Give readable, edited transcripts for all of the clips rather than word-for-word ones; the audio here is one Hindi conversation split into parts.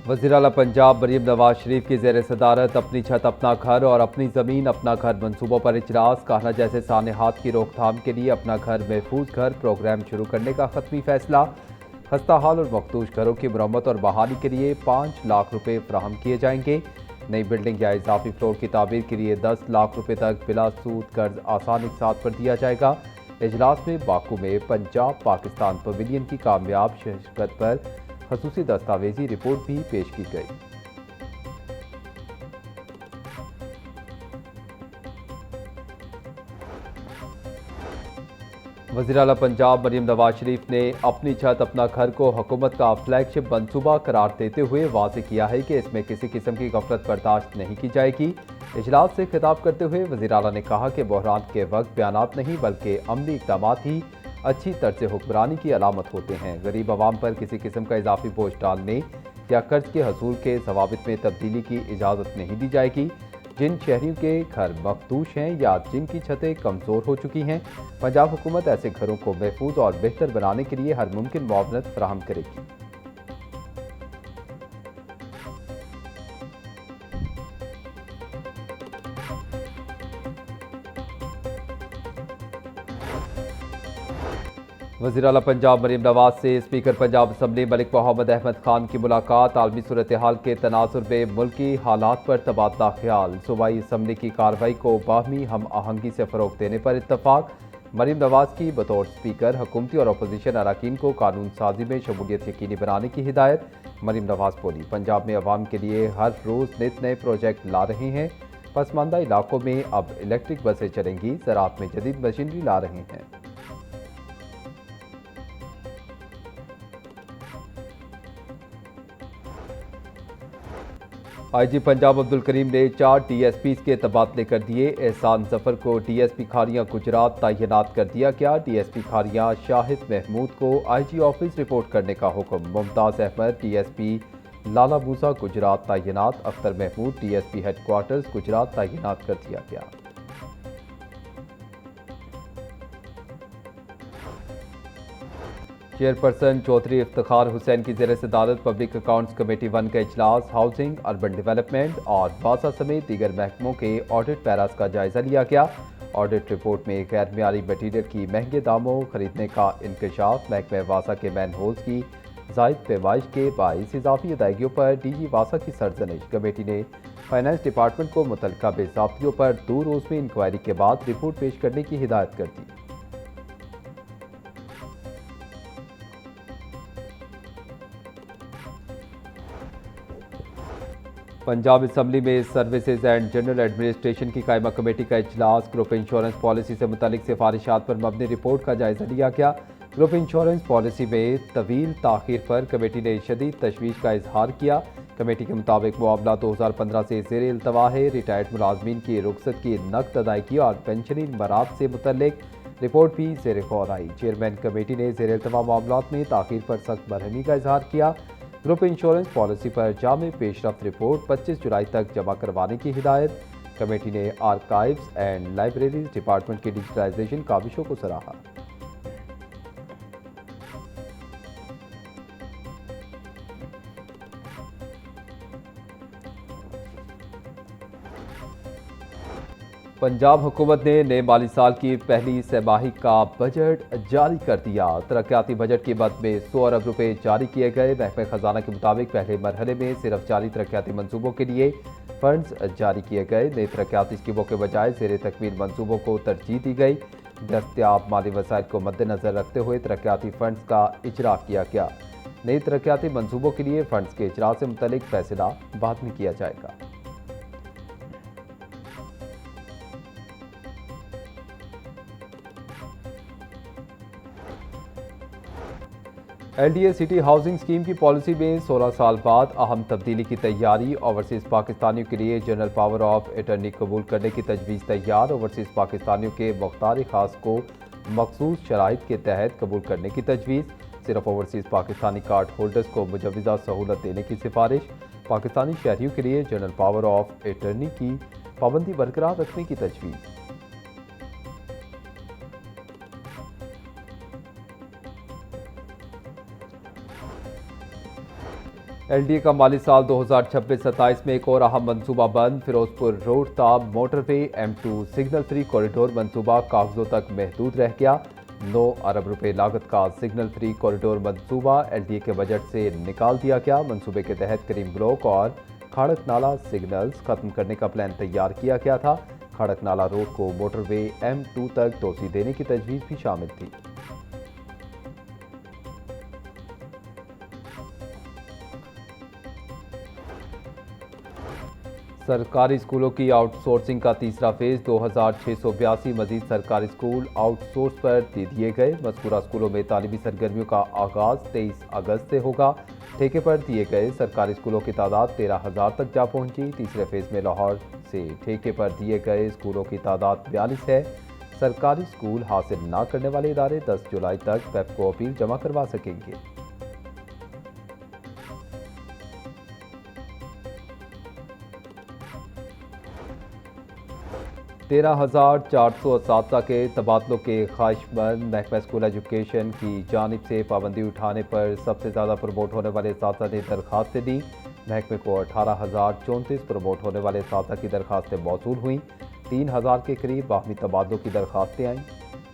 वज़ीर आला पंजाब मरीम नवाज शरीफ की ज़ेर सदारत अपनी छत अपना घर और अपनी ज़मीन अपना घर मनसूबों पर इजलास। कहना जैसे सानहात की रोकथाम के लिए अपना घर महफूज घर प्रोग्राम शुरू करने का खत्मी फैसला। खस्ता हाल और मखदूश घरों की मरम्मत और बहाली के लिए 5 लाख रुपए फराहम किए जाएंगे। नई बिल्डिंग या इजाफी फ्लोर की तामीर के लिए 10 लाख रुपए तक बिला सूद कर्ज आसान इकसात पर दिया जाएगा। इजलास में बाकू में पंजाब पाकिस्तान पवेलियन की कामयाब शिरकत पर खसूसी दस्तावेजी रिपोर्ट भी पेश की गई। वज़ीर आला पंजाब मरीम नवाज शरीफ ने अपनी छत अपना घर को हुकूमत का फ्लैगशिप मनसूबा करार देते हुए वाज़े किया है कि इसमें किसी किस्म की गफलत बर्दाश्त नहीं की जाएगी। इजलास से खिताब करते हुए वज़ीर आला ने कहा कि बहरान के वक्त बयानात नहीं बल्कि अमली इक़दामात ही अच्छी तर्ज हुक्मरानी की अलामत होते हैं। गरीब आवाम पर किसी किस्म का इजाफी बोझ डालने या कर्ज के हसूल के जवाबित में तब्दीली की इजाज़त नहीं दी जाएगी। जिन शहरियों के घर मखदूश हैं या जिनकी छतें कमज़ोर हो चुकी हैं, पंजाब हुकूमत ऐसे घरों को महफूज और बेहतर बनाने के लिए हर मुमकिन मुआवनत फराहम करेगी। वज़ीर आला पंजाब मरीम नवाज से स्पीकर पंजाब असम्बली मलिक मोहम्मद अहमद खान की मुलाकात। आलमी सूरत हाल के तनाजुर में मुल्की हालात पर तबादला ख्याल। सूबाई असम्बली की कार्रवाई को बाहमी हम आहंगी से फ़रोग़ देने पर इत्तफाक। मरीम नवाज की बतौर स्पीकर हुकूमती और अपोजिशन अरकान को कानून साजी में शमूलियत यकीनी बनाने की हिदायत। मरीम नवाज बोली, पंजाब में अवाम के लिए हर रोज़ नित नए प्रोजेक्ट ला रहे हैं। पसमानदा इलाकों में अब इलेक्ट्रिक बसें चलेंगी। ज़राअत में जदीद मशीनरी ला रहे हैं। IG पंजाब अब्दुल करीम ने 4 DSPs के तबादले कर दिए। एहसान जफर को DSP खारियां गुजरात तैनात कर दिया गया। DSP खारियां शाहिद महमूद को IG ऑफिस रिपोर्ट करने का हुक्म। मुमताज़ अहमद DSP लाला मूसा गुजरात तैनात। अख्तर महमूद DSP हेडक्वार्टर्स गुजरात तैनात कर दिया गया। चेयरपर्सन चौधरी इफ्तिखार हुसैन की ज़ेर सदारत पब्लिक अकाउंट्स कमेटी 1 का इजलास हाउसिंग, अर्बन डेवलपमेंट और वासा समेत दीगर महकमों के ऑडिट पैरास का जायजा लिया गया। ऑडिट रिपोर्ट में गैर मियारी मटीरियल की महंगे दामों खरीदने का इंकशाफ, महकमे वासा के मैन होल्स की जायद पैमाइश के बाइस इजाफी अदायगियों पर DG वासा की सरजनिश। कमेटी ने फाइनेंस डिपार्टमेंट को मुतल्लिका बेज़ाब्तियों पर 2 रोज़ में इंक्वायरी के बाद रिपोर्ट पेश करने की हिदायत कर दी। पंजाब असम्बली में सर्विसेज एंड जनरल एडमिनिस्ट्रेशन की कायमा कमेटी का इजलास। ग्रुप इंश्योरेंस पॉलिसी से मुतालिक सिफारिशात पर मबनी रिपोर्ट का जायजा लिया गया। ग्रुप इंश्योरेंस पॉलिसी में तवील ताखीर पर कमेटी ने शदीद तशवीश का इजहार किया। कमेटी के मुताबिक मामला 2015 से ज़ेर इल्तवा है। रिटायर्ड मुलाजमीन की रुखसत की नकद अदायगी और पेंशनी मराद से मुतल्लिक रिपोर्ट भी ज़ेर गौर आई। चेयरमैन कमेटी ने ज़ेर इल्तवा मामलात में ताखीर पर सख्त बरहमी का इजहार किया। ग्रुप इंश्योरेंस पॉलिसी पर जामे पेशरफ्त रिपोर्ट 25 जुलाई तक जमा करवाने की हिदायत। कमेटी ने आर्काइव्स एंड लाइब्रेरीज डिपार्टमेंट की डिजिटलाइजेशन काविशों को सराहा। पंजाब हुकूमत ने नए माली साल की पहली सहमाही का बजट जारी कर दिया। तरक्याती बजट की मद में 100 अरब रुपए जारी किए गए। महकमे खजाना के मुताबिक पहले मरहले में सिर्फ जारी तरक्याती मंसूबों के लिए फंड्स जारी किए गए। नई तरक्याती स्कीमों के बजाय ज़ेर तकमील मंसूबों को तरजीह दी गई। दस्तियाब माली वसाइल को मद्देनजर रखते हुए तरक्याती फंड्स का इजरा किया गया। नई तरक्याती मंसूबों के लिए फंड्स के इजरा से मुतल्लिक फैसला बाद में किया जाएगा। LDA सिटी हाउसिंग स्कीम की पॉलिसी में 16 साल बाद अहम तब्दीली की तैयारी। ओवरसीज़ पाकिस्तानियों के लिए जनरल पावर ऑफ अटर्नी कबूल करने की तजवीज़ तैयार। ओवरसीज़ पाकिस्तानियों के मुख्तार खास को मखसूस शराइत के तहत कबूल करने की तजवीज़। सिर्फ ओवरसीज़ पाकिस्तानी कार्ड होल्डर्स को मुजवज़ा सहूलत देने की सिफारिश। पाकिस्तानी शहरियों के लिए जनरल पावर ऑफ अटर्नी की पाबंदी बरकरार रखने की तजवीज़। एलडीए का माली साल 2026-27 में एक और अहम मंसूबा बंद। फिरोजपुर रोड ताब motorway M2 signal free corridor मंसूबा कागजों तक महदूद रह गया। 9 अरब रुपए लागत का सिग्नल फ्री कॉरिडोर मंसूबा एलडीए के बजट से निकाल दिया गया। मंसूबे के तहत करीम ब्लॉक और खड़क नाला सिग्नल्स खत्म करने का प्लान तैयार किया गया था। खड़क नाला रोड को मोटरवे M2 तक तोसी देने की तजवीज़ भी शामिल थी। सरकारी स्कूलों की आउटसोर्सिंग का तीसरा फेज 2682 मजीद सरकारी स्कूल आउटसोर्स पर दे दिए गए। मज़कूरा स्कूलों में तालीमी सरगर्मियों का आगाज 23 अगस्त से होगा। ठेके पर दिए गए सरकारी स्कूलों की तादाद 13,000 तक जा पहुंची। तीसरे फेज में लाहौर से ठेके पर दिए गए स्कूलों की तादाद 42 है। सरकारी स्कूल हासिल न करने वाले इदारे 10 जुलाई तक पेप को अपील जमा करवा सकेंगे। 13,400 असातिज़ा के तबादलों के ख्वाहिशमंद। महकमा स्कूल एजुकेशन की जानिब से पाबंदी उठाने पर सबसे ज़्यादा प्रमोट होने वाले असातिज़ा ने दरखास्तें दी। महकमे को 18,034 प्रमोट होने वाले असातिज़ा की दरखास्तें मौसूल हुई। 3,000 के करीब बाहमी तबादलों की दरखास्तें आईं।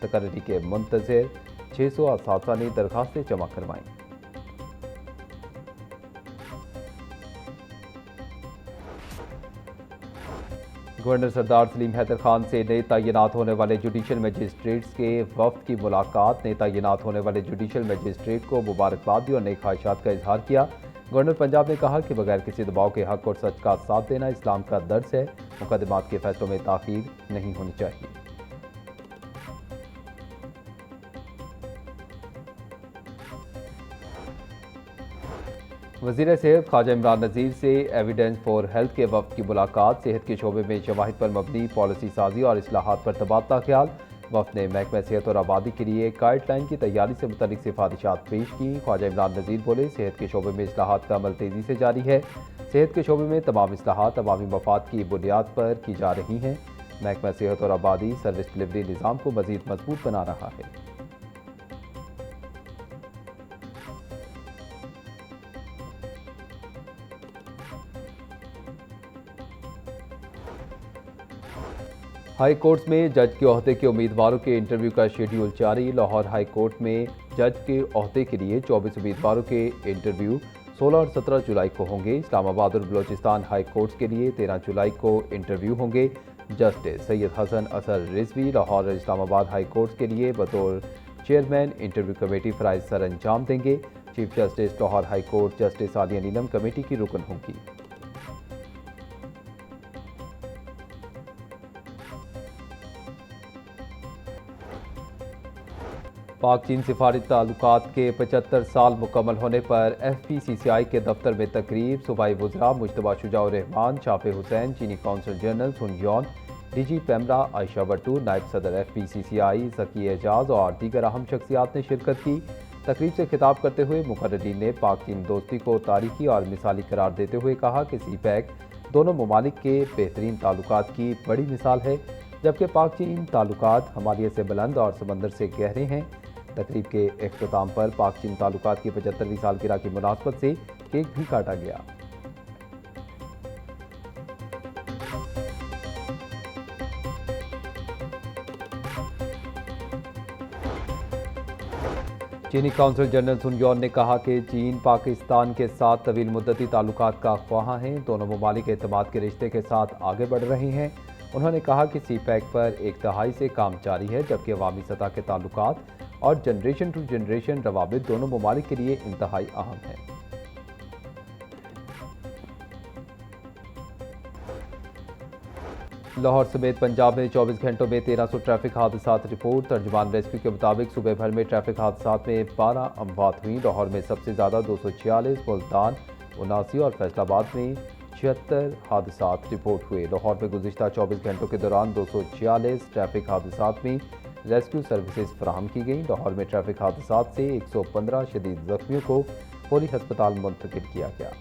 तकर्री के मुंतज़िर 600 असातिज़ा ने दरखास्तें जमा करवाईं। गवर्नर सरदार सलीम हैदर खान से नए तैनात होने वाले जुडिशल मजिस्ट्रेट्स के वफ्द की मुलाकात। नए तैनात होने वाले जुडिशल मजिस्ट्रेट को मुबारकबाद दी और नई ख्वाहिशात का इजहार किया। गवर्नर पंजाब ने कहा कि बगैर किसी दबाव के हक और सच का साथ देना इस्लाम का दर्स है। मुकदमात के फैसलों में ताखीर नहीं होनी चाहिए। वज़ीर सेहत ख्वाजा इमरान नज़ीर से एविडेंस फॉर हेल्थ के वक्त की मुलाकात। सेहत के शोबे में शवाहिद पर मबनी पॉलिसी साजी और इस्लाहात पर तबादला ख्याल। वक्त ने महकमा सेहत और आबादी के लिए गाइडलाइन की तैयारी से मुतल्लिक सिफारिशात पेश की। ख्वाजा इमरान नज़ीर बोले, सेहत के शोबे में इस्लाहात का अमल तेज़ी से जारी है। सेहत के शोबे में तमाम इस्लाहात अवामी मफाद की बुनियाद पर की जा रही हैं। महकमा सेहत और आबादी सर्विस डिलीवरी निज़ाम को मज़ीद मजबूत बना रहा है। हाई कोर्ट में जज के ओहदे के उम्मीदवारों के इंटरव्यू का शेड्यूल जारी। लाहौर हाई कोर्ट में जज के ओहदे के लिए 24 उम्मीदवारों के इंटरव्यू 16 और 17 जुलाई को होंगे। इस्लामाबाद और बलोचिस्तान हाई कोर्ट्स के लिए 13 जुलाई को इंटरव्यू होंगे। जस्टिस सैयद हसन असर रिजवी लाहौर और इस्लामाबाद हाई कोर्ट्स के लिए बतौर चेयरमैन इंटरव्यू कमेटी फ़राइज़ सर अंजाम देंगे। Chief justice Lahore high court justice Aliya Neelam committee की रुकन होंगी। पाक चीन सिफारती ताल्लुकात के 75 साल मुकम्मल होने पर FPCCI के दफ्तर में तकरीब। सूबाई वज़रा मुज्तबा शुजाउर रहमान, शाफे हुसैन, चीनी कौंसल जनरल सुन यॉन, DG पैमरा आयशा बट्टू, नायब सदर FPCCI ज़की एजाज और दीगर अहम शख्सियात ने शिरकत की। तकरीब से खिताब करते हुए मुकर्रीरीन ने पाक चीन दोस्ती को तारीखी और मिसाली करार देते हुए कहा कि CPEC दोनों ममालिक के बेहतरीन ताल्लुकात की बड़ी मिसाल है, जबकि पाक चीन ताल्लुकात हमालिया से बुलंद और समंदर से गहरे हैं। तकरीब के इख्तिताम पर पाक चीन ताल्लुकात की 75वीं सालगिरह की मुनासबत से केक भी काटा गया। चीनी कौंसल जनरल सुन यॉन ने कहा कि चीन पाकिस्तान के साथ तवील मुद्दती ताल्लुकात का ख्वाह हैं। दोनों ममालिक एतमाद के रिश्ते के साथ आगे बढ़ रहे हैं। उन्होंने कहा कि CPEC पर एक दहाई से काम जारी है, जबकि अवामी सतह के ताल्लुकात और जनरेशन टू जनरेशन रवाबित दोनों ममालिक के लिए इंतहाई अहम है। लाहौर समेत पंजाब में 24 घंटों में 1300 ट्रैफिक हादसात रिपोर्ट। तर्जुमान रेस्क्यू के मुताबिक सुबह भर में ट्रैफिक हादसात में 12 अमवात हुई। लाहौर में सबसे ज़्यादा 246, मुल्तान 79 और फैसलाबाद में 76 हादसात रिपोर्ट हुए। लाहौर में गुज़िश्ता 24 घंटों के दौरान 246 ट्रैफिक हादसात में रेस्क्यू सर्विसेज फराहम की गई। लाहौर में ट्रैफिक हादसात से 115 शदीद जख्मियों को फौरी हस्पताल मुंतकिल किया गया।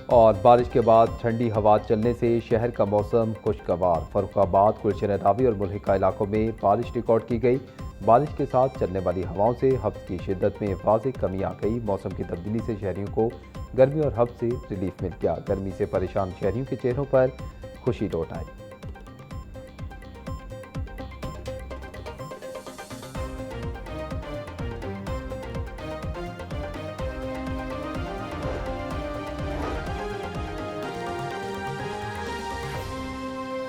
और बारिश के बाद ठंडी हवा चलने से शहर का मौसम खुशगवार। फर्रुखाबाद, गुलशन रावी और मुल्हिका इलाकों में बारिश रिकॉर्ड की गई। बारिश के साथ चलने वाली हवाओं से हब्स की शिद्दत में वाज़ेह कमी आ गई। मौसम की तब्दीली से शहरियों को गर्मी और हब्स से रिलीफ मिल गया। गर्मी से परेशान शहरियों के चेहरों पर खुशी लौट आई।